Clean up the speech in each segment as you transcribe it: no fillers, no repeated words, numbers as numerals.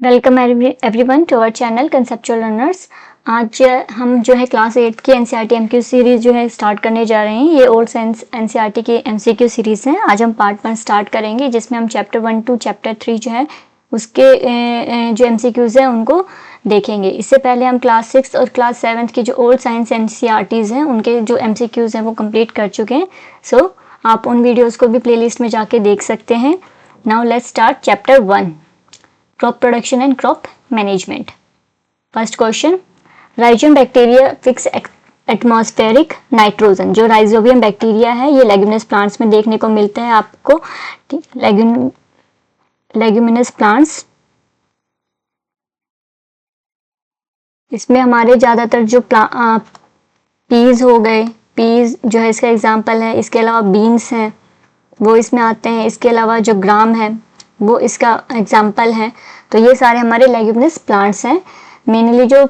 Welcome everyone to our channel conceptual learners. आज हम जो है क्लास 8 की एनसीईआरटी एमक्यू सीरीज जो है स्टार्ट करने जा रहे हैं। ये ओल्ड साइंस एनसीईआरटी की एमसीक्यू सीरीज है। आज हम पार्ट 1 स्टार्ट करेंगे जिसमें हम चैप्टर 1 टू चैप्टर 3 जो है उसके जो एमसीक्यूज हैं उनको देखेंगे। इससे पहले हम क्लास 6 और क्लास 7 की जो ओल्ड साइंस एनसीईआरटीज हैं उनके जो एमसीक्यूज हैं वो कंप्लीट कर चुके हैं। सो आप उन वीडियोज़ को भी प्लेलिस्ट में जाके देख सकते हैं। Now let's start chapter 1, crop production and crop management. First question, rhizobium bacteria fix atmospheric nitrogen. जो rhizobium बैक्टीरिया है ये लेग्यूमिनस प्लांट्स में देखने को मिलता है आपको। लेग्यूमिनस प्लांट्स, इसमें हमारे ज़्यादातर जो पीज हो गए, पीज जो है इसका एग्जाम्पल है। इसके अलावा बीन्स हैं वो इसमें आते हैं। इसके अलावा जो ग्राम है वो इसका एग्जाम्पल है। तो ये सारे हमारे लेग्यूमिनस प्लांट्स हैं, मेनली जो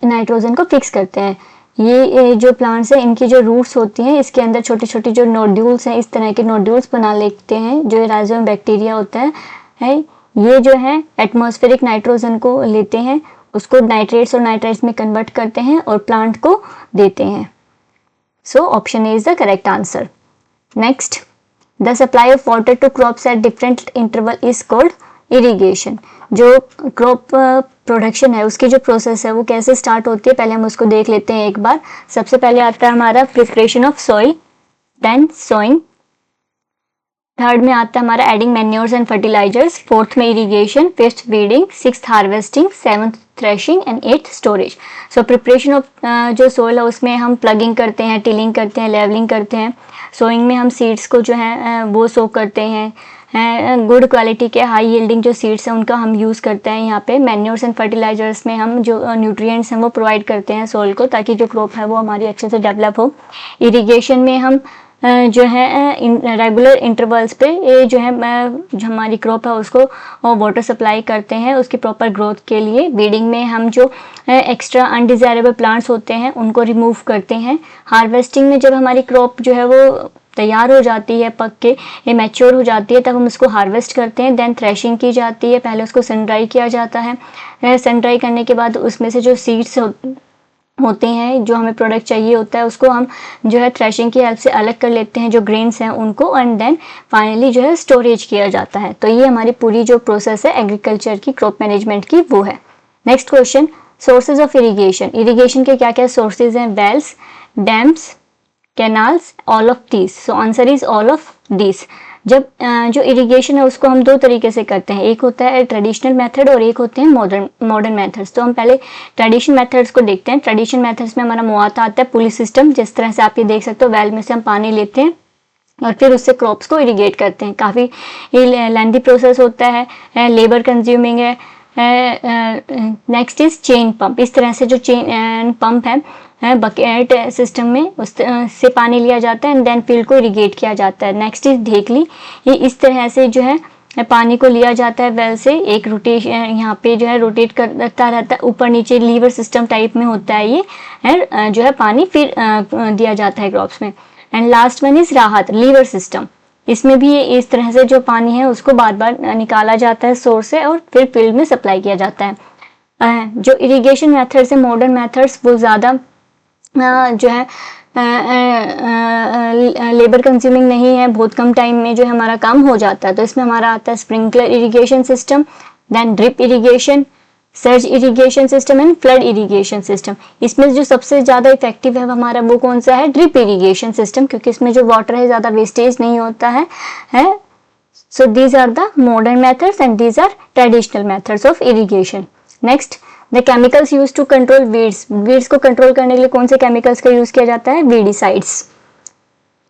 नाइट्रोजन को फिक्स करते हैं। ये जो प्लांट्स हैं इनकी जो रूट्स होती हैं इसके अंदर छोटे छोटे जो नोड्यूल्स हैं, इस तरह के नोड्यूल्स बना लेते हैं। जो राइजोबियम बैक्टीरिया होता है ये जो है एटमॉस्फेरिक नाइट्रोजन को लेते हैं, उसको नाइट्रेट्स और नाइट्राइट्स में कन्वर्ट करते हैं और प्लांट को देते हैं। So option A is the correct answer. Next, the supply of water to crops at different interval is called irrigation. जो क्रॉप प्रोडक्शन है उसकी जो प्रोसेस है वो कैसे स्टार्ट होती है पहले हम उसको देख लेते हैं एक बार। सबसे पहले आता है हमारा preparation of soil, then sowing, third में आता है हमारा adding manures and fertilisers, fourth में irrigation, fifth weeding, sixth harvesting, seventh threshing and eighth storage. So preparation of जो सॉइल है उसमें हम प्लगिंग करते हैं, टिलिंग करते हैं, लेवलिंग करते हैं। सोइंग में हम सीड्स को जो है वो सो करते हैं। गुड क्वालिटी के हाई यील्डिंग जो सीड्स हैं उनका हम यूज़ करते हैं यहाँ पे। मैन्योर्स एंड फर्टिलाइजर्स में हम जो न्यूट्रिएंट्स हैं वो प्रोवाइड करते हैं सॉइल को, ताकि जो क्रॉप है वो हमारी अच्छे से डेवलप हो। इरिगेशन में हम जो है रेगुलर इंटरवल्स पे ये जो है जो हमारी क्रॉप है उसको वाटर सप्लाई करते हैं उसकी प्रॉपर ग्रोथ के लिए। वीडिंग में हम जो एक्स्ट्रा अनडिजायरेबल प्लांट्स होते हैं उनको रिमूव करते हैं। हार्वेस्टिंग में जब हमारी क्रॉप जो है वो तैयार हो जाती है, पक के ये मैच्योर हो जाती है, तब हम उसको हार्वेस्ट करते हैं। देन थ्रेशिंग की जाती है, पहले उसको सन ड्राई किया जाता है। सन ड्राई करने के बाद उसमें से जो सीड्स होते हैं जो हमें प्रोडक्ट चाहिए होता है उसको हम जो है थ्रेशिंग की हेल्प से अलग कर लेते हैं, जो ग्रेन्स हैं उनको, एंड देन फाइनली जो है स्टोरेज किया जाता है। तो ये हमारी पूरी जो प्रोसेस है एग्रीकल्चर की, क्रॉप मैनेजमेंट की, वो है। Next question, sources of irrigation. Irrigation के क्या क्या सोर्सेज हैं? Wells, dams, canals, all of these. So answer is all of these. जब जो इरिगेशन है उसको हम दो तरीके से करते हैं, एक होता है ट्रेडिशनल मेथड और एक होते हैं मॉडर्न मेथड्स। तो हम पहले ट्रेडिशनल मेथड्स को देखते हैं। ट्रेडिशनल मेथड्स में हमारा मुआता आता है पुली सिस्टम, जिस तरह से आप ये देख सकते हो, वेल में से हम पानी लेते हैं और फिर उससे क्रॉप्स को इरिगेट करते हैं। काफ़ी लेंथी प्रोसेस होता है, लेबर कंज्यूमिंग है। Next is chain pump. इस तरह से जो चेन पंप है बकेट सिस्टम में उस से पानी लिया जाता है एंड देन फील्ड को इरिगेट किया जाता है। नेक्स्ट इज ढेकली। ये इस तरह से जो है पानी को लिया जाता है वेल से, एक रोटेशन यहाँ पे जो है रोटेट करता रहता है, ऊपर नीचे लीवर सिस्टम टाइप में होता है ये, जो है पानी फिर दिया जाता है क्रॉप्स में। एंड लास्ट वन इज राहत, लीवर सिस्टम। इसमें भी ये इस तरह से जो पानी है उसको बार बार निकाला जाता है सोर्स से और फिर फील्ड में सप्लाई किया जाता है। जो इरिगेशन मेथड्स है मॉडर्न मेथड्स वो ज़्यादा जो है लेबर कंज्यूमिंग नहीं है, बहुत कम टाइम में जो है हमारा काम हो जाता है। तो इसमें हमारा आता है sprinkler irrigation system, then drip irrigation, surge irrigation system and flood irrigation system. इसमें जो सबसे ज़्यादा इफेक्टिव है हमारा वो कौन सा है? ड्रिप इरिगेशन सिस्टम, क्योंकि इसमें जो वाटर है ज़्यादा वेस्टेज नहीं होता है। So these are the modern methods and these are traditional methods of irrigation. Next, the chemicals use to control weeds. Weeds को कंट्रोल करने के लिए कौन से केमिकल्स का यूज किया जाता है? Weedicides.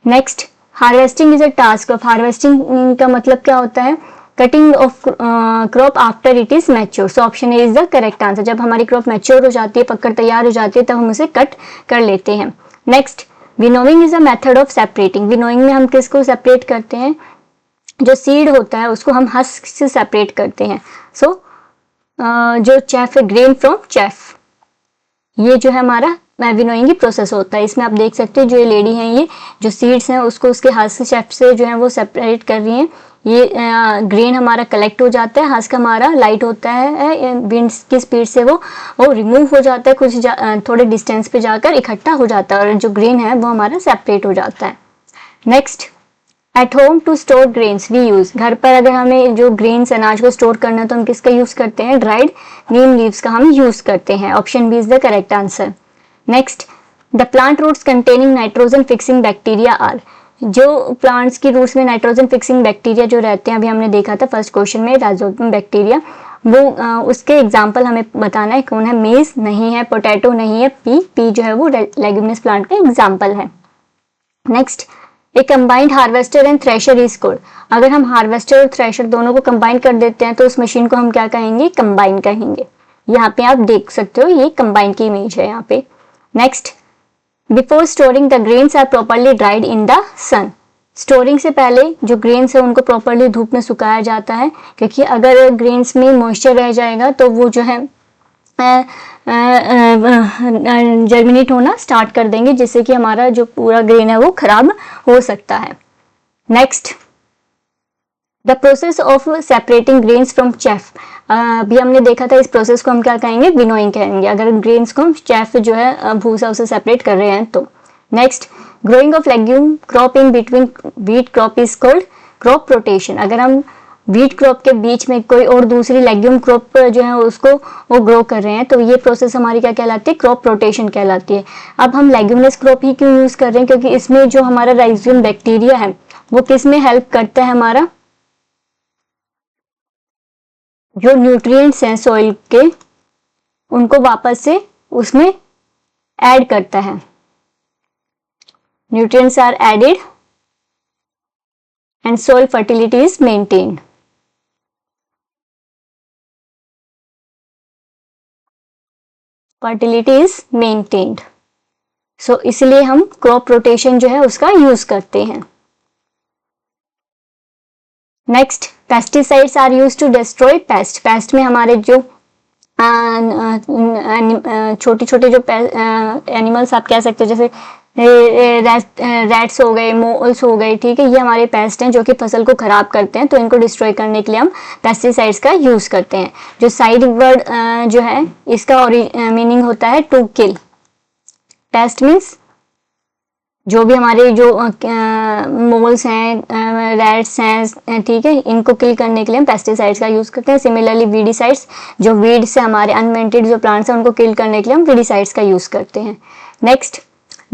Next, harvesting is a task of. Harvesting का मतलब क्या होता है? Cutting of crop after it is mature. So option A is the correct answer. जब हमारी क्रॉप मैच्योर हो जाती है, पककर तैयार हो जाती है, तब हम उसे कट कर लेते हैं। Next, winnowing is a method of separating. Winnowing में हम किसको सेपरेट करते हैं? जो सीड होता है उसको हम हस्क से सेपरेट करते हैं। सो जो चैफ है, ग्रेन फ्रॉम चैफ, ये जो है हमारा विनोइंग की प्रोसेस होता है। इसमें आप देख सकते हो जो ये लेडी हैं ये जो सीड्स हैं उसको उसके हाथ से चैफ से जो है वो सेपरेट कर रही हैं। ये ग्रेन हमारा कलेक्ट हो जाता है, हस्क हमारा लाइट होता है, विंड की स्पीड से वो रिमूव हो जाता है, कुछ थोड़े डिस्टेंस पे जाकर इकट्ठा हो जाता है और जो ग्रेन है वो हमारा सेपरेट हो जाता है। Next, at home to store grains we use, घर पर अगर हमें जो ग्रेन्स अनाज को स्टोर करना है तो हम किसका यूज करते हैं? ड्राइड नीम लीव्स का हम यूज करते हैं। Option B is the correct answer. Next, the plant roots containing nitrogen fixing bacteria are, जो प्लांट्स की रूट्स में नाइट्रोजन फिक्सिंग बैक्टीरिया जो रहते हैं, अभी हमने देखा था फर्स्ट क्वेश्चन में राइजोबियम बैक्टीरिया, वो उसके एग्जाम्पल हमें बताना है। कौन है? मेज नहीं है, पोटैटो नहीं है, पी जो है वो लेग्यूमिनस प्लांट का एग्जाम्पल है। Next, A combined harvester and thresher is called, अगर हम हार्वेस्टर और थ्रेशर दोनों को कंबाइन कर देते हैं तो उस मशीन को हम क्या कहेंगे? कंबाइन कहेंगे। यहाँ पे आप देख सकते हो ये कंबाइन की इमेज है यहाँ पे। Next, before storing the grains are properly dried in the sun, storing से पहले जो ग्रेन्स है उनको प्रॉपरली धूप में सुखाया जाता है, क्योंकि अगर ग्रेन्स में मॉइस्चर रह जाएगा तो वो जो है जर्मिनेट होना स्टार्ट कर देंगे, जिससे कि हमारा जो पूरा ग्रेन है वो खराब हो सकता है। Next, the process of separating grains from chaff, अभी हमने देखा था इस प्रोसेस को हम क्या कहेंगे? विनोइंग कहेंगे, अगर ग्रेन्स को हम चैफ जो है भूसा उसे सेपरेट कर रहे हैं तो। Next, growing of legume crop in between wheat crop is called crop rotation, अगर हम व्हीट क्रॉप के बीच में कोई और दूसरी लेग्यूम क्रॉप जो है उसको वो ग्रो कर रहे हैं तो ये प्रोसेस हमारी क्या कहलाती है? क्रॉप रोटेशन कहलाती है। अब हम लेग्यूमिनस क्रॉप ही क्यों यूज कर रहे हैं? क्योंकि इसमें जो हमारा राइजोबियम बैक्टीरिया है वो किस में हेल्प करता है? हमारा जो न्यूट्रिएंट्स हैं सॉइल के उनको वापस से उसमें ऐड करता है। Nutrients are added and soil fertility is maintained. Fertility is maintained. So इसलिए हम क्रॉप रोटेशन जो है उसका यूज करते हैं। Next, pesticides are use to destroy pest, pest में हमारे जो छोटे छोटे जो एनिमल्स आप कह सकते हो, जैसे रैट्स हो गए, मोल्स हो गए, ठीक है, ये हमारे पेस्ट हैं जो कि फसल को खराब करते हैं, तो इनको डिस्ट्रॉय करने के लिए हम पेस्टिसाइड्स का यूज करते हैं। जो साइड वर्ड जो है इसका मीनिंग होता है टू किल। पेस्ट मीन्स जो भी हमारे जो मोल्स हैं, रैट्स हैं, ठीक है, इनको किल करने के लिए हम पेस्टिसाइड्स का यूज करते हैं। सिमिलरली वीडिसाइड्स, जो वीड्स है हमारे अनवांटेड जो प्लांट्स हैं उनको किल करने के लिए हम वीडिसाइड्स का यूज करते हैं। Next,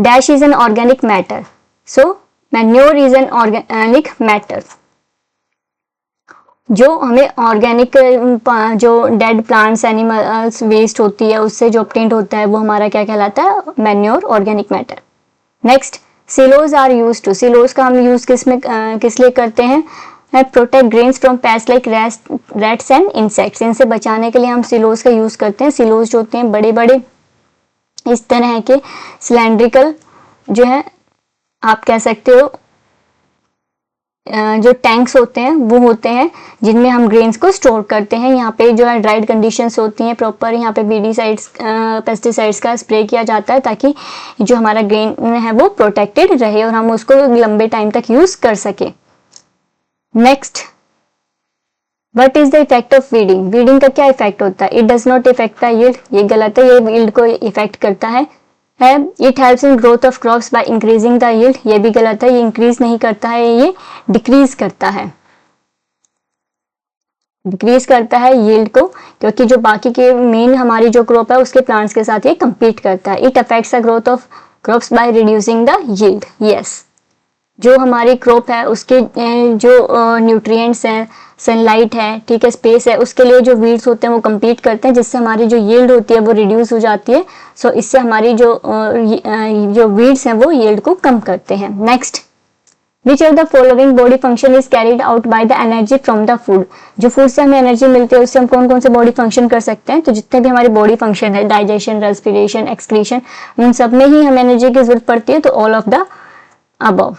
dash is an organic matter, so manure is an organic matter, जो हमें ऑर्गेनिक जो डेड प्लांट्स एनिमल्स वेस्ट होती है उससे जो ऑब्टेन्ड होता है वो हमारा क्या कहलाता है? Manure organic matter. Next, silos are use to, silos का हम यूज किस लिए करते हैं? Protect grains from pest like rats and insects, इनसे बचाने के लिए हम सिलोज का यूज करते हैं। सिलोज जो होते हैं बड़े बड़े इस तरह के सिलेंड्रिकल जो है आप कह सकते हो जो टैंक्स होते हैं वो होते हैं जिनमें हम ग्रेन्स को स्टोर करते हैं। यहाँ पे जो है ड्राइड कंडीशंस होती हैं प्रॉपर, यहाँ पे वीडिसाइड्स पेस्टिसाइड्स का स्प्रे किया जाता है ताकि जो हमारा ग्रेन है वो प्रोटेक्टेड रहे और हम उसको लंबे टाइम तक यूज कर सके। Next, what is the effect of weeding, weeding का क्या इफेक्ट होता है? It does not effect the yield, ये गलत है, ये यील्ड को इफेक्ट करता है। It helps in growth of crops by increasing the yield, ये भी गलत है, ये इंक्रीज नहीं करता है, ये डिक्रीज करता है, डिक्रीज करता है यील्ड को, क्योंकि जो बाकी के मेन हमारी जो क्रॉप है उसके प्लांट्स के साथ ये compete करता है। It affects the growth of crops by reducing the yield, yes, जो हमारी क्रॉप है उसके जो न्यूट्रिएंट्स हैं, सनलाइट है, ठीक है, स्पेस है, उसके लिए जो वीड्स होते हैं वो compete करते हैं, जिससे हमारी जो यील्ड होती है वो रिड्यूस हो जाती है। सो इससे हमारी जो वीड्स हैं वो यील्ड को कम करते हैं। Next, which of the following body function is carried out by the energy from the food, जो फूड से हमें एनर्जी मिलती है उससे हम कौन कौन से बॉडी फंक्शन कर सकते हैं? तो जितने भी हमारे बॉडी फंक्शन है, डाइजेशन, रेस्पिरेशन, एक्सक्रीशन, उन सब में ही हमें एनर्जी की जरूरत पड़ती है, तो all of the above,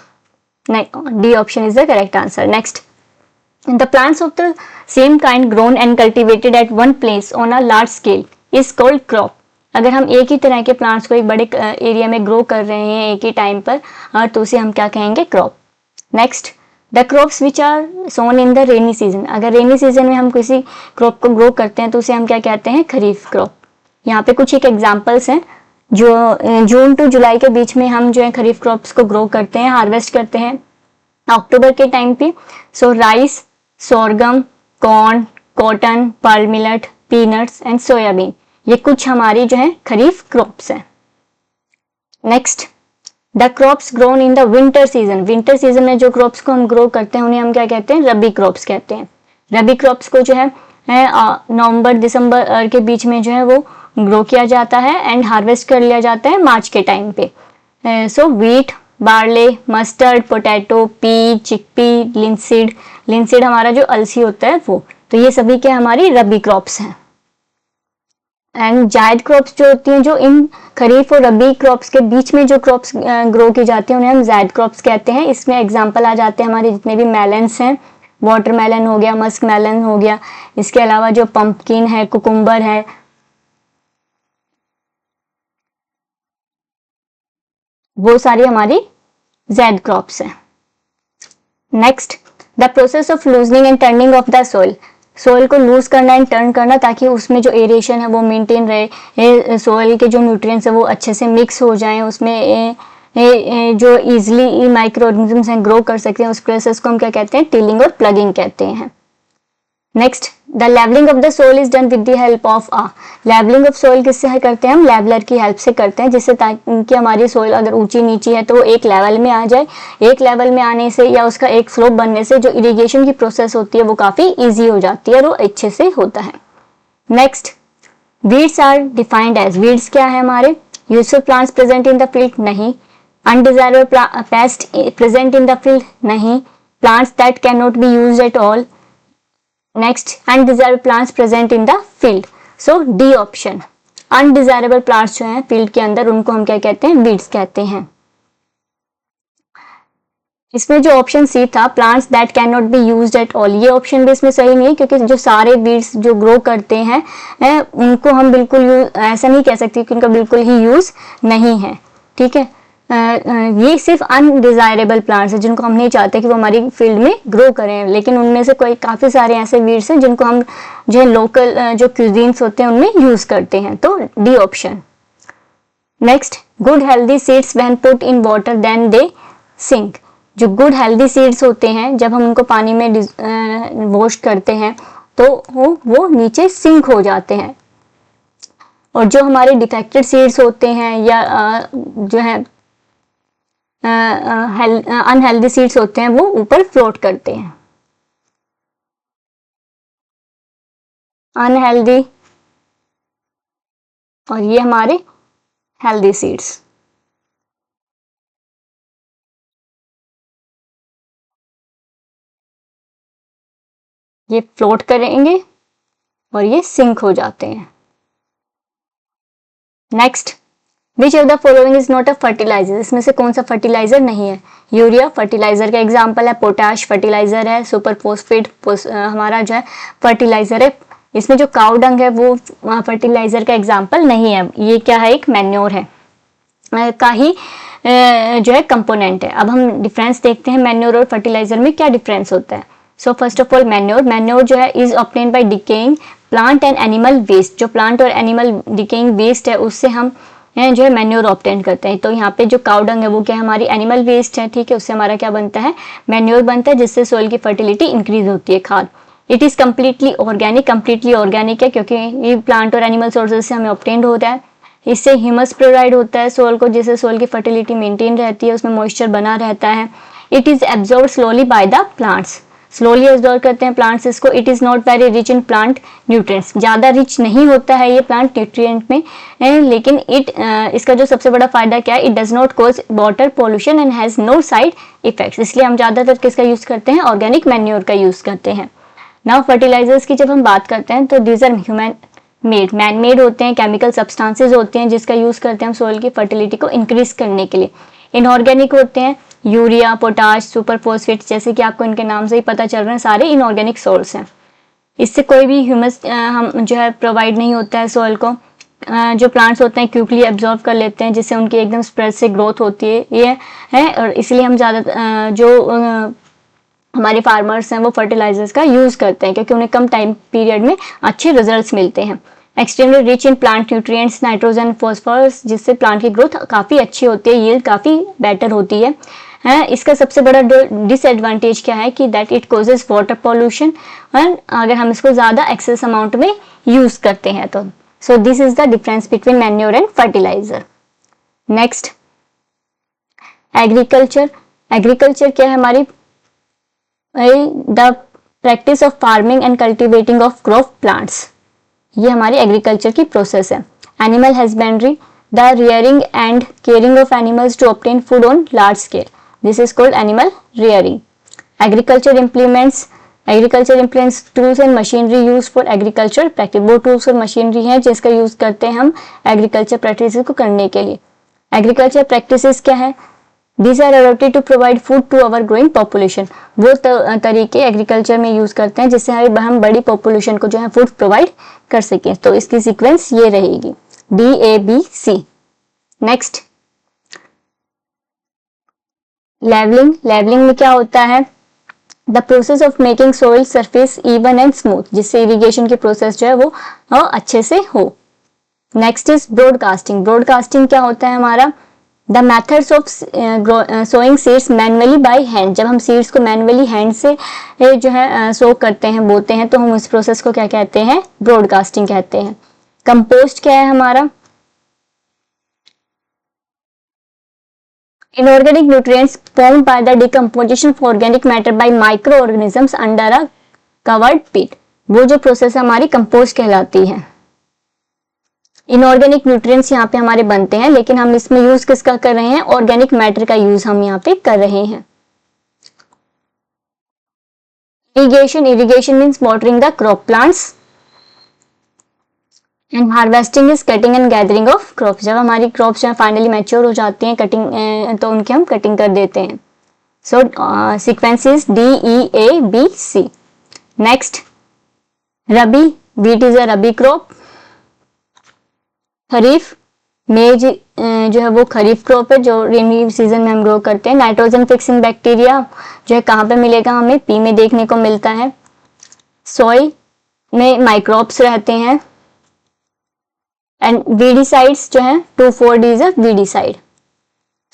D option is the correct answer. Next, the plants of the same kind grown and cultivated at one place on a large scale is called crop, अगर हम एक ही तरह के प्लांट्स को एक बड़े area में grow कर रहे हैं एक ही टाइम पर तो उसे हम क्या कहेंगे? Crop. Next, the crops which are sown in the rainy season, अगर रेनी सीजन में हम किसी क्रॉप को ग्रो करते हैं तो उसे हम क्या कहते हैं, खरीफ क्रॉप। यहाँ पे कुछ एक एग्जाम्पल्स हैं जो जून टू जुलाई के बीच में हम जो है खरीफ क्रॉप्स को ग्रो करते हैं, हार्वेस्ट करते हैं अक्टूबर के टाइम पे। So rice, sorghum, corn, cotton, pearl millet, peanuts and soybean, ये कुछ हमारी जो है खरीफ क्रॉप्स हैं। Next, the crops grown in the winter season, winter season में जो क्रॉप्स को हम ग्रो करते हैं उन्हें हम क्या कहते हैं, रबी क्रॉप्स कहते हैं। रबी क्रॉप्स को जो है नवंबर दिसंबर के बीच में जो है वो ग्रो किया जाता है एंड हार्वेस्ट कर लिया जाता है मार्च के टाइम पे। So wheat, barley, mustard, potato, pea, chickpea, linseed, linseed हमारा जो अलसी होता है वो, तो ये सभी क्या हमारी रबी क्रॉप्स हैं। एंड जायद क्रॉप्स जो होती हैं, जो इन खरीफ और रबी क्रॉप्स के बीच में जो क्रॉप्स ग्रो की जाती हैं उन्हें हम जायद क्रॉप्स कहते हैं। इसमें एग्जांपल आ जाते हैं हमारे जितने भी मेलन्स हैं, वाटरमेलन हो गया, मस्क मेलन हो गया, इसके अलावा जो पंपकिन है, कुकुम्बर है, वो सारी हमारी जायद क्रॉप्स हैं। Next, the process of loosening and turning of the soil, soil को लूज करना एंड टर्न करना ताकि उसमें जो एरेशन है वो मेंटेन रहे, सोइल के जो न्यूट्रिएंट्स है वो अच्छे से मिक्स हो जाएं, उसमें जो इजीली माइक्रो ऑर्गेनिजम्स हैं ग्रो कर सकते हैं, उस प्रोसेस को हम क्या कहते हैं, टिलिंग और प्लगिंग कहते हैं। Next, the levelling of the soil is done with the help of levelling of soil किससे करते हैं हम, लेवलर की हेल्प से करते हैं, जिससे ताकि हमारी सोइल अगर ऊंची नीची है तो वो एक लेवल में आ जाए। एक लेवल में आने से या उसका एक स्लोप बनने से जो इरिगेशन की प्रोसेस होती है वो काफी ईजी हो जाती है और वो अच्छे से होता है। Next, weeds are defined as, weeds क्या है हमारे, useful plants present in the field, नहीं। Undesirable pest present in the field, नहीं। Plants that can not be used at all. Next, undesirable plants present in the field, so D option. Undesirable plants जो हैं field के अंदर उनको हम क्या कहते हैं, वीड्स कहते हैं। इसमें जो ऑप्शन सी था, plants that can not be used at all, ये ऑप्शन भी इसमें सही नहीं है, क्योंकि जो सारे वीड्स जो ग्रो करते हैं उनको हम बिल्कुल ऐसा नहीं कह सकते कि उनका बिल्कुल ही यूज नहीं है, ठीक है। ये सिर्फ अनडिजायरेबल प्लांट्स है जिनको हम नहीं चाहते कि वो हमारी फील्ड में ग्रो करें, लेकिन उनमें से कोई काफ़ी सारे ऐसे वीड्स हैं जिनको हम जो है लोकल जो क्यूजीन्स होते हैं उनमें यूज करते हैं, तो D option. Next, good healthy seeds when put in water then they sink, जो गुड हेल्दी सीड्स होते हैं जब हम उनको पानी में वॉश करते हैं तो वो नीचे सिंक हो जाते हैं, और जो हमारे डिफेक्टेड सीड्स होते हैं या जो है अनहेल्दी सीड्स होते हैं वो ऊपर फ्लोट करते हैं। अनहेल्दी और ये हमारे हेल्दी सीड्स। ये फ्लोट करेंगे और ये सिंक हो जाते हैं। Next, which of the following is not a fertiliser, इसमें से कौन सा फर्टिलाइजर नहीं है। यूरिया फर्टिलाइजर का एग्जाम्पल है, पोटाश फर्टिलाइजर है, सुपर फोस्फेट हमारा जो है फर्टिलाइजर है। इसमें जो काउ डंग है वो फर्टिलाइजर का एग्जाम्पल नहीं है, ये क्या है, एक मैन्योर है का ही जो है कंपोनेंट है। अब हम डिफरेंस देखते हैं मैन्योर और फर्टिलाइजर में क्या डिफरेंस होता है। So first of all, manure जो है is obtained by decaying plant and animal waste, जो प्लांट और एनिमल डिकेइंग वेस्ट है उससे हम जो है मैन्योर ऑब्टेन करते हैं। तो यहाँ पे जो काउ डंग है वो क्या हमारी एनिमल वेस्ट है, ठीक है, उससे हमारा क्या बनता है, मैन्योर बनता है, जिससे सोइल की फर्टिलिटी इंक्रीज होती है, खाद। इट इज कम्प्लीटली ऑर्गेनिक है क्योंकि ये प्लांट और एनिमल सोर्सेज से हमें ऑब्टेन्ड होता है। इससे ह्यूमस प्रोवाइड होता है सोइल को, जिससे सोइल की फर्टिलिटी मेंटेन रहती है, उसमें मॉइस्चर बना रहता है। It is absorb slowly by the plants, slowly absorb करते हैं प्लांट्स इसको। It is not very rich in plant nutrients, ज़्यादा रिच नहीं होता है ये प्लांट न्यूट्रिएंट में, लेकिन इसका जो सबसे बड़ा फायदा क्या है, it does not cause water pollution and has no side effects. इसलिए हम ज़्यादातर किसका यूज़ करते हैं, ऑर्गेनिक मैन्योर का यूज़ करते हैं। नाउ फर्टिलाइजर्स की जब हम बात करते हैं तो these are human made, man made होते हैं, केमिकल सब्सटेंसेज होते हैं जिसका यूज़ करते हैं हम सोइल की फर्टिलिटी को इंक्रीज करने के लिए। इनऑर्गेनिक होते हैं, यूरिया, पोटाश, सुपर फॉस्फेट, जैसे कि आपको इनके नाम से ही पता चल रहे हैं, सारे इनऑर्गेनिक सोर्स हैं। इससे कोई भी ह्यूमस हम जो है प्रोवाइड नहीं होता है सोइल को। जो प्लांट्स होते हैं क्विकली एब्जॉर्ब कर लेते हैं, जिससे उनकी एकदम स्प्रेड से ग्रोथ होती है, ये है। और इसलिए हम ज़्यादा जो हमारे फार्मर्स हैं वो फर्टिलाइजर्स का यूज करते हैं क्योंकि उन्हें कम टाइम पीरियड में अच्छे रिजल्ट्स मिलते हैं। Extremely rich in plant nutrients, nitrogen, phosphorus, जिससे प्लांट की ग्रोथ काफ़ी अच्छी होती है, यील्ड काफ़ी बेटर होती है। इसका सबसे बड़ा डिसएडवांटेज क्या है कि that it causes water pollution, अगर हम इसको ज़्यादा एक्सेस अमाउंट में यूज़ करते हैं तो। So this is the difference between manure and fertiliser. Next, agriculture. Agriculture क्या है हमारी? The practice of farming and cultivating of crop plants, ये हमारी एग्रीकल्चर की प्रोसेस है। Animal husbandry, the rearing and caring of animals to obtain food on large scale, this is called animal rearing. Agriculture implements, agriculture implements tools and machinery use for agriculture practice, वो tools और machinery हैं जिसका use करते हैं हम agriculture practice को करने के लिए। एग्रीकल्चर प्रैक्टिसेस क्या है? These are adapted to provide food to our growing population, वो तरीके एग्रीकल्चर में यूज करते हैं जिससे हम बड़ी पॉपुलेशन को जो है फूड प्रोवाइड कर सकें। तो इसकी सीक्वेंस ये रहेगी DABC। Next, levelling. लेवलिंग में क्या होता है? The process of making soil surface even and smooth, जिससे इरिगेशन की प्रोसेस जो है वो अच्छे से हो। Next is broadcasting. ब्रॉडकास्टिंग क्या होता है हमारा? The methods of sowing seeds manually by hand, जब हम सीड्स को मैनुअली हैंड से जो है सो करते हैं, बोते हैं, तो हम उस प्रोसेस को क्या कहते हैं? ब्रॉडकास्टिंग कहते हैं। कंपोस्ट क्या है हमारा? Inorganic nutrients formed by the decomposition of organic matter by micro organisms under a covered pit, वो जो प्रोसेस हमारी कंपोस्ट कहलाती है। इनऑर्गेनिक न्यूट्रिएंट्स यहाँ पे हमारे बनते हैं, लेकिन हम इसमें यूज किसका कर रहे हैं? ऑर्गेनिक मैटर का यूज हम यहाँ पे कर रहे हैं। Irrigation. Irrigation means watering the crop plants and harvesting is cutting and gathering of crops, जब हमारी क्रॉप्स जो है फाइनली मैच्योर हो जाती हैं कटिंग तो उनकी हम कटिंग कर देते हैं। So sequence is DEABC। Next, rabi. Wheat is a rabi crop. Kharif, maize जो है वो खरीफ क्रॉप है जो रेनी सीजन में हम ग्रो करते हैं। नाइट्रोजन फिक्सिंग बैक्टीरिया जो है कहाँ पे मिलेगा? हमें पी में देखने को मिलता है। सॉइल में माइक्रोब्स रहते हैं। एंड वीडिसाइड्स जो है 2,4-D is a weedicide.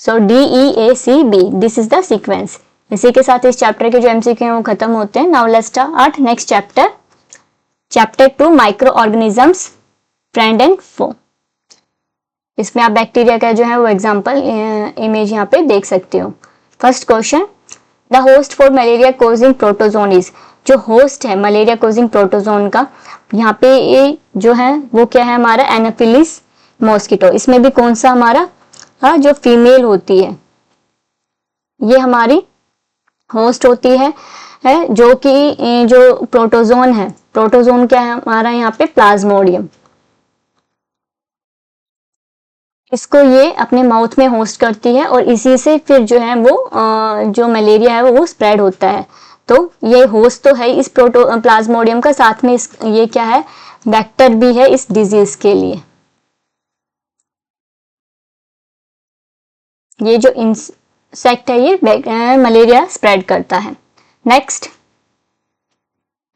So DEACB, this is the sequence. इसी के साथ इस चैप्टर के जो MCQ हैं वो खत्म होते हैं। Now let's start next chapter, chapter 2, micro organisms, friend and foe. इसमें आप बैक्टीरिया का जो है वो एग्जांपल इमेज यहाँ पे देख सकते हो। First question, the host for malaria causing protozoan is, जो होस्ट है मलेरिया कोजिंग प्रोटोजोन का, यहाँ पे ये जो है वो क्या है हमारा? Anopheles mosquito. इसमें भी कौन सा हमारा? जो फीमेल होती है ये हमारी होस्ट होती है जो कि जो प्रोटोजोन है, प्रोटोजोन क्या है हमारा यहाँ पे? प्लाज्मोडियम। इसको ये अपने माउथ में होस्ट करती है और इसी से फिर जो है वो जो मलेरिया है वो स्प्रेड होता है। तो ये होस्ट तो है इस प्लाज्मोडियम का, साथ में ये क्या है? वेक्टर भी है इस डिजीज के लिए। ये जो इंसेक्ट है ये मलेरिया स्प्रेड करता है। नेक्स्ट,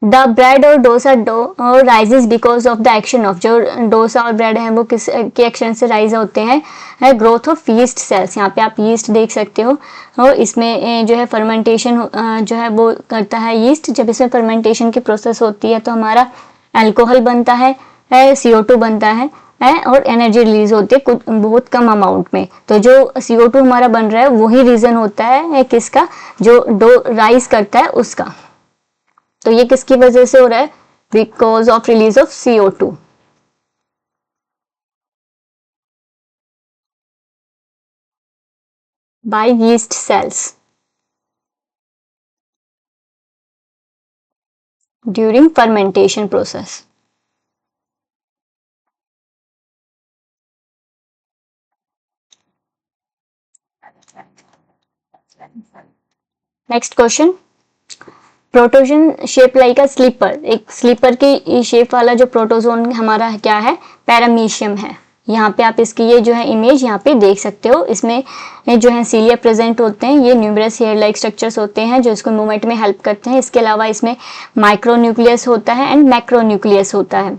द ब्रेड और dosa rises because of the action of, जो डोसा और ब्रेड है वो किस के एक्शन से राइज होते हैं? Growth of yeast cells. यहाँ पे आप यीस्ट देख सकते हो और इसमें जो है फर्मेंटेशन जो है वो करता है यीस्ट। जब इसमें फर्मेंटेशन की प्रोसेस होती है तो हमारा अल्कोहल बनता है, CO2 बनता है और एनर्जी रिलीज होती है कुछ बहुत कम अमाउंट में। तो जो CO2 हमारा बन रहा है वही रीजन होता है किसका? जो डो राइज करता है उसका। तो ये किसकी वजह से हो रहा है? Because of release of CO2। By yeast cells during fermentation process. Next question, protozoan shape like a slipper. एक स्लीपर की शेप वाला जो प्रोटोजोन हमारा क्या है? पैरामीशियम है। यहाँ पे आप इसकी ये जो है इमेज यहाँ पे देख सकते हो। इसमें जो है सीलिया प्रेजेंट होते हैं, ये न्यूमरस हेयर लाइक स्ट्रक्चर्स होते हैं जो इसको मूवमेंट में हेल्प करते हैं। इसके अलावा इसमें माइक्रोन्यूक्लियस होता है एंड मैक्रोन्यूक्लियस होता है।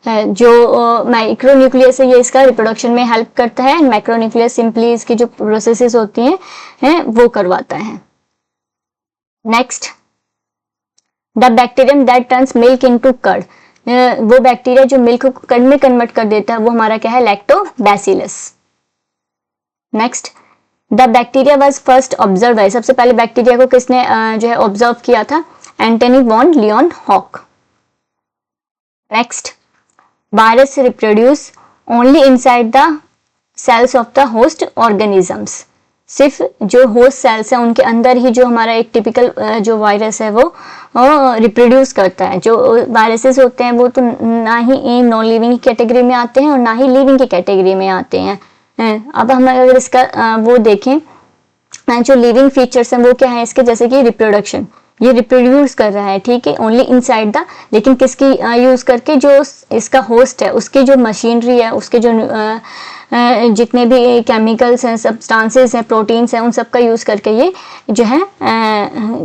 जो माइक्रोन्यूक्लियस है ये इसका रिप्रोडक्शन में हेल्प करता है, एंड मैक्रोन्यूक्लियस सिंपली इसकी जो प्रोसेसेस होती हैं वो करवाता है। Next, the bacterium that turns milk into curd, वो बैक्टीरिया जो मिल्क को कर्ड में कन्वर्ट कर देता है वो हमारा क्या है, lactobacillus. Next, the bacteria was first observe by, सबसे पहले बैक्टीरिया को किसने जो है ऑब्जर्व किया था, Antony von Leeuwenhoek. Next, virus reproduce only inside the cells of the host organisms, सिर्फ जो होस्ट सेल्स हैं उनके अंदर ही जो हमारा एक टिपिकल जो वायरस है वो रिप्रोड्यूस करता है। जो वायरसेस होते हैं वो तो ना ही नॉन लिविंग की कैटेगरी में आते हैं और ना ही लिविंग की कैटेगरी में आते हैं। अब हम अगर इसका वो देखें, जो लिविंग फीचर्स हैं वो क्या है इसके, जैसे कि रिप्रोडक्शन, ये रिप्रोड्यूस कर रहा है, ठीक है, ओनली इनसाइड द, लेकिन किसकी यूज करके, जो इसका होस्ट है उसकी जो मशीनरी है, उसके जो जितने भी केमिकल्स हैं, सब्सटेंसेस हैं, प्रोटीन्स हैं, उन सब का यूज करके ये जो है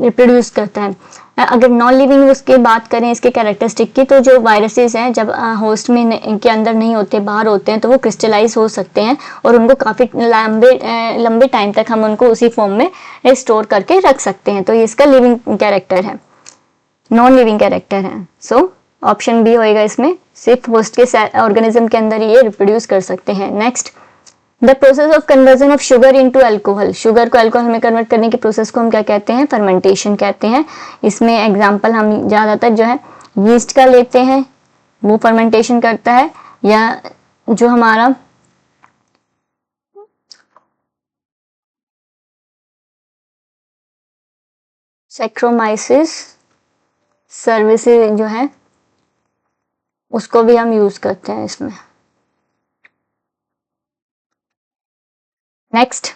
रिप्रोड्यूस करता है। अगर नॉन लिविंग उसकी बात करें इसके कैरेक्टरिस्टिक की, तो जो वायरसेस हैं जब होस्ट में के अंदर नहीं होते, बाहर होते हैं, तो वो क्रिस्टलाइज हो सकते हैं और उनको काफ़ी लंबे टाइम तक हम उनको उसी फॉर्म में स्टोर करके रख सकते हैं। तो ये इसका लिविंग कैरेक्टर है, नॉन लिविंग कैरेक्टर है। सो ऑप्शन बी होएगा इसमें, सिर्फ होस्ट के ऑर्गेनिज्म के अंदर ये रिप्रोड्यूस कर सकते हैं। Next, the process of conversion of sugar into alcohol, sugar को अल्कोहल में कन्वर्ट करने की प्रोसेस को हम क्या कहते हैं, फर्मेंटेशन कहते हैं। इसमें एग्जांपल हम ज़्यादातर जो है यीस्ट का लेते हैं, वो फर्मेंटेशन करता है, या जो हमारा सैक्रोमाइसिस सर्विसेज जो है उसको भी हम यूज करते हैं इसमें। Next,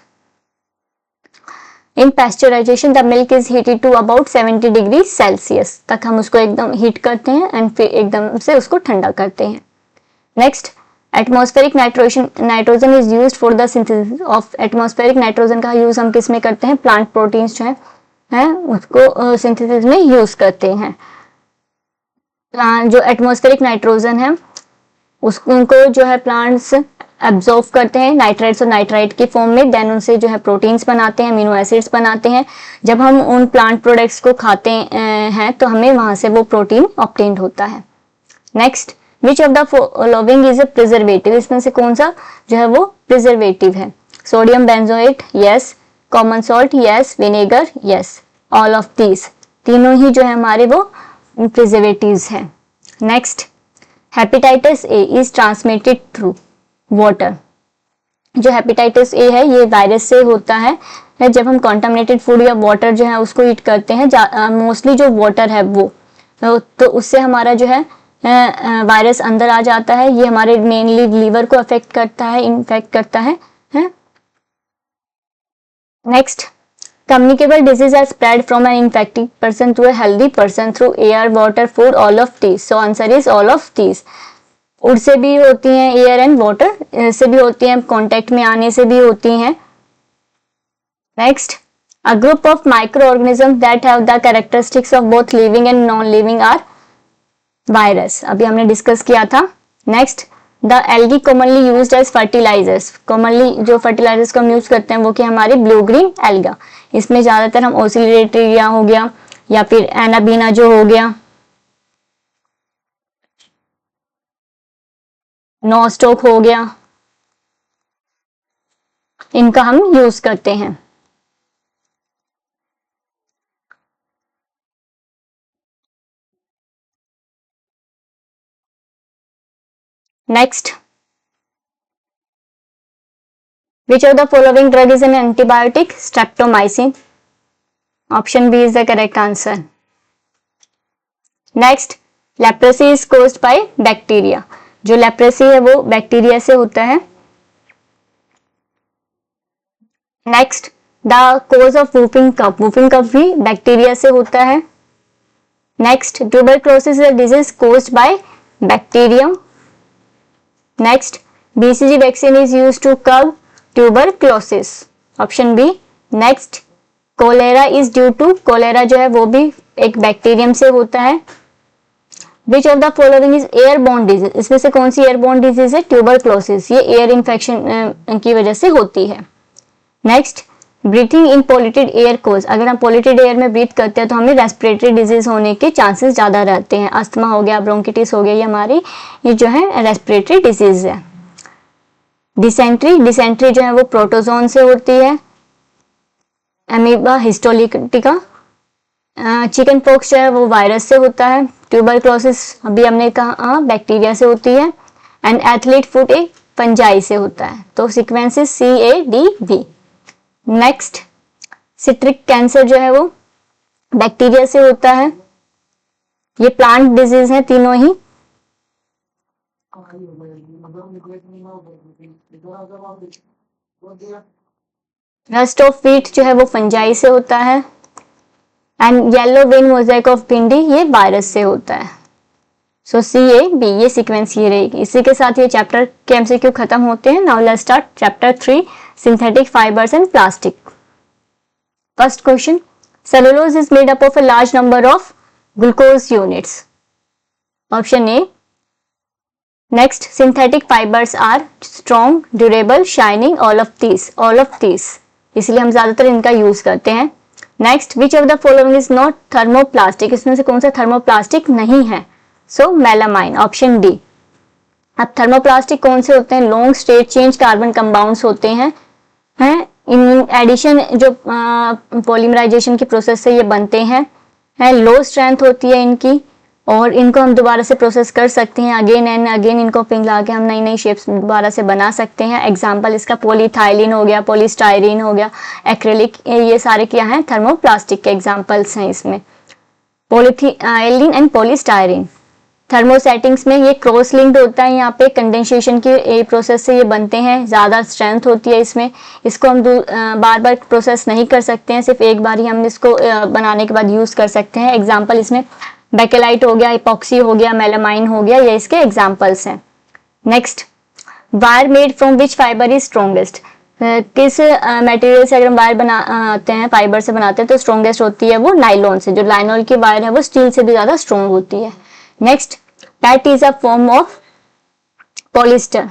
in pasteurisation the milk is heated to about 70 degree Celsius तक हम उसको एकदम हीट करते हैं एंड फिर एकदम से उसको ठंडा करते हैं। Next, atmospheric nitrogen is used for the synthesis of, atmospheric nitrogen का यूज हम किस में करते हैं, प्लांट प्रोटीन्स जो है उसको सिंथेसिस में यूज करते हैं। प्लांट जो एटमॉस्फेरिक नाइट्रोजन है उसको जो है प्लांट्स एब्जॉर्ब करते हैं नाइट्राइट्स और नाइट्राइट की फॉर्म में, देन उनसे जो है प्रोटीन्स बनाते हैं, अमीनो एसिड्स बनाते हैं। जब हम उन प्लांट प्रोडक्ट्स को खाते हैं तो हमें वहां से वो प्रोटीन ऑब्टेन्ड होता है। Next, which of the following is a preservative, इसमें से कौन सा जो है वो प्रिजर्वेटिव है, sodium benzoate, yes, common salt, yes, vinegar, yes, all of these, तीनों ही जो है हमारे वो प्रिजर्वेटिव्स हैं। Next, hepatitis A is transmitted through water, जो हेपेटाइटिस ए है ये वायरस से होता है। जब हम कॉन्टामिनेटेड फूड या वाटर जो है उसको ईट करते हैं, मोस्टली जो वाटर है वो, तो उससे हमारा जो है वायरस अंदर आ जाता है। ये हमारे मेनली लीवर को अफेक्ट करता है, इन्फेक्ट करता है। Next, communicable disease are spread from an infected person to a healthy person through air, water, food, all of these. So answer is all of these. Food से भी होती हैं, air and water से भी होती हैं, कांटेक्ट में आने से भी होती हैं। Next, a group of micro organism that have the characteristics of both living and non living are virus, अभी हमने डिस्कस किया था। Next, the algae commonly used as fertilisers, commonly जो फर्टिलाइजर्स को हम यूज करते हैं वो कि हमारे ब्लू ग्रीन एल्गा, इसमें ज्यादातर हम ओसिलेटेरिया हो गया या फिर एनाबीना जो हो गया, नोस्टॉक हो गया, इनका हम यूज करते हैं। Next, which of the following drug is an antibiotic, streptomycin, option B is the correct answer. Next, leprosy is caused by bacteria, जो लेप्रेसी है वो बैक्टीरिया से होता है। Next, the cause of whooping cough भी bacteria से होता है। Next, tuberculosis is a disease caused by bacterium. Next, BCG vaccine is used to curb tuberculosis, option B. Next, cholera is due to, cholera जो है वो भी एक bacterium से होता है। Which of the following is airborne disease, इसमें से कौन सी एयरबोर्न डिजीज है? ट्यूबरक्लोसिस, ये एयर इन्फेक्शन की वजह से होती है। Next, breathing in polluted air cause, अगर हम पॉल्यूटेड एयर में ब्रीथ करते हैं तो हमें रेस्पिरेटरी डिजीज होने के चांसेस ज़्यादा रहते हैं। अस्थमा हो गया, ब्रोंकिटिस हो गया, ये हमारी ये जो है रेस्पिरेटरी डिजीज है। डिसेंट्री, डिसेंट्री जो है वो प्रोटोजोन से होती है। अमीबा हिस्टोलिटिका, चिकन पॉक्स जो है वो वायरस से होता है। ट्यूबरक्लोसिस अभी हमने कहा बैक्टीरिया से होती है। एंड एथलीट फुट एक फंजाई से होता है। तो sequences CADV। Next, citric cancer जो है वो बैक्टीरिया से होता है। ये प्लांट डिजीज है तीनों ही। रस्ट ऑफ व्हीट जो है वो फंजाई से होता है। And yellow vein Mosaic of भिंडी ये वायरस से होता है। सो CAB ये सीक्वेंस ये रहेगी। इसी के साथ ये चैप्टर के MCQ खत्म होते हैं। Now let's start chapter 3, synthetic fibres and plastic. First question, cellulose is made up of a large number of glucose units, option A. Next, synthetic fibres are strong, durable, shining, all of this, इसलिए हम ज्यादातर इनका use करते हैं। Next, which of the following is not thermoplastic, इसमें से कौन सा थर्मोप्लास्टिक नहीं है? So melamine, option D. अब थर्मोप्लास्टिक कौन से होते हैं? Long state change carbon compounds होते हैं इन एडिशन जो पॉलीमराइजेशन की प्रोसेस से ये बनते हैं। लो स्ट्रेंथ होती है इनकी और इनको हम दोबारा से प्रोसेस कर सकते हैं। अगेन एंड अगेन इनको पिघला के हम नई नई शेप्स दोबारा से बना सकते हैं। एग्जाम्पल इसका पॉलीथाइलिन हो गया, पॉलीस्टायरीन हो गया, एक्रेलिक, ये सारे क्या हैं? थर्मोप्लास्टिक के एग्जाम्पल्स हैं इसमें। Polyethylene and polystyrene. थर्मोसेटिंग्स में ये क्रॉस लिंक्ड होता है, यहाँ पे कंडेंसेशन की प्रोसेस से ये बनते हैं, ज़्यादा स्ट्रेंथ होती है इसमें। इसको हम बार बार प्रोसेस नहीं कर सकते हैं, सिर्फ एक बार ही हम इसको बनाने के बाद यूज़ कर सकते हैं। एग्जाम्पल इसमें बेकेलाइट हो गया, इपॉक्सी हो गया, मेलामाइन हो गया, ये इसके एग्जाम्पल्स हैं। Next, wire made from which fibre is strongest, किस मटेरियल से अगर हम वायर बनाते हैं, फाइबर से बनाते हैं तो स्ट्रॉन्गेस्ट होती है वो नाइलॉन से। जो नाइलॉन की वायर है वो स्टील से भी ज़्यादा स्ट्रॉन्ग होती है। Next, PET is a form of polyester,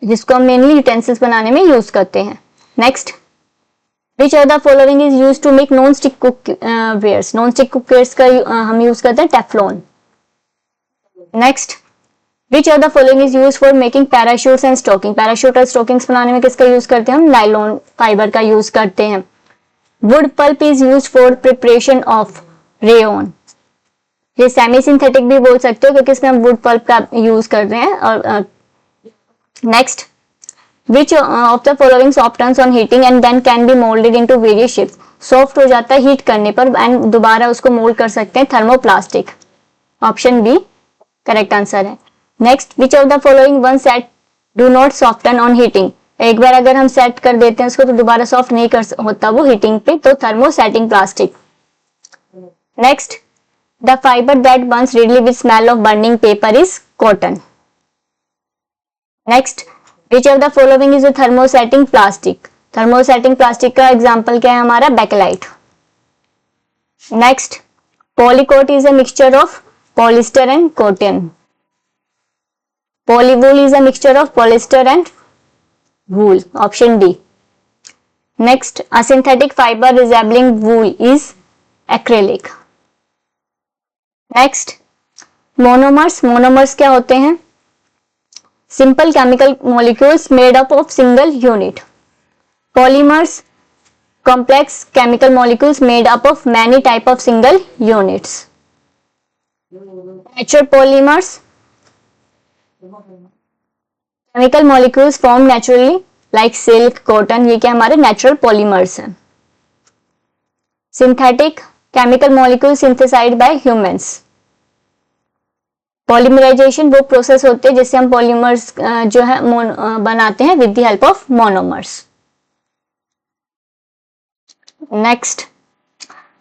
जिसको हम मेनली यूटेंसिल्स बनाने में यूज करते हैं। Next, which of the following is use to make non stick cookwares, non stick cookwares का हम यूज करते हैं Teflon. Next, which of the following is use for making parachutes and stocking, parachute और stockings बनाने में किसका use करते हैं? हम नाइलॉन फाइबर का यूज करते हैं। Wood pulp is use for preparation of rayon, ये सेमी सिंथेटिक भी बोल सकते हो क्योंकि इसमें हम वुड पल्प का यूज कर रहे हैं। और next, which of the following softens on heating and then can be moulded into various shapes, soft हो जाता है हीट करने पर एंड दोबारा उसको मोल्ड कर सकते हैं। Thermoplastic, option B correct answer है। Next, which of the following one set do not soften on heating, एक बार अगर हम सेट कर देते हैं उसको तो दोबारा सॉफ्ट नहीं कर होता वो हीटिंग पे, तो thermosetting plastic. Next, the fiber that burns readily with smell of burning paper is cotton. Next, which of the following is a thermosetting plastic, thermosetting plastic का example क्या है हमारा? Bakelite. Next, polycoat is a mixture of polyester and cotton. Polywool is a mixture of polyester and wool, option D. Next, a synthetic fiber resembling wool is acrylic. Next, monomers, monomers क्या होते हैं? Simple chemical molecules made up of single unit. Polymers, complex chemical molecules made up of many type of single units. Natural polymers, chemical molecules form naturally like silk, cotton, ये क्या हमारे natural polymers हैं। Synthetic chemical molecule synthesised by humans. Polymerisation वो process होते हैं जिससे हम polymers जो है बनाते हैं with the help of monomers. Next,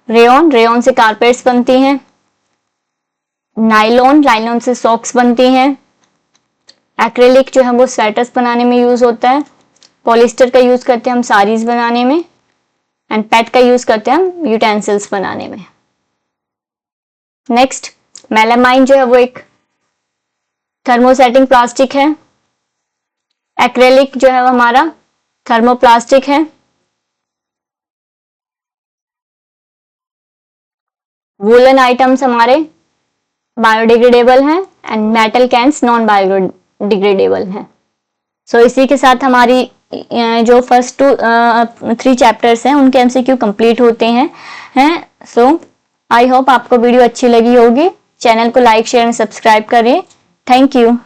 rayon, rayon से कारपेट्स बनती हैं। नायलॉन, नायलॉन से सॉक्स बनती हैं। एक्रेलिक जो है वो स्वेटर्स बनाने में यूज होता है। पॉलिस्टर का यूज करते हैं हम साड़ीज बनाने में। एंड पेट का यूज करते हैं हम यूटेंसिल्स बनाने में। नेक्स्ट, मेलामाइन जो है वो एक थर्मोसेटिंग प्लास्टिक है। एक्रेलिक जो है वो हमारा थर्मोप्लास्टिक है। वूलन आइटम्स हमारे बायोडिग्रेडेबल हैं and metal cans non biodegradable हैं। सो इसी के साथ हमारी जो फर्स्ट 3 चैप्टर्स हैं उनके एमसीक्यू कंप्लीट होते हैं। सो आई होप आपको वीडियो अच्छी लगी होगी। चैनल को लाइक शेयर एंड सब्सक्राइब करें। Thank you.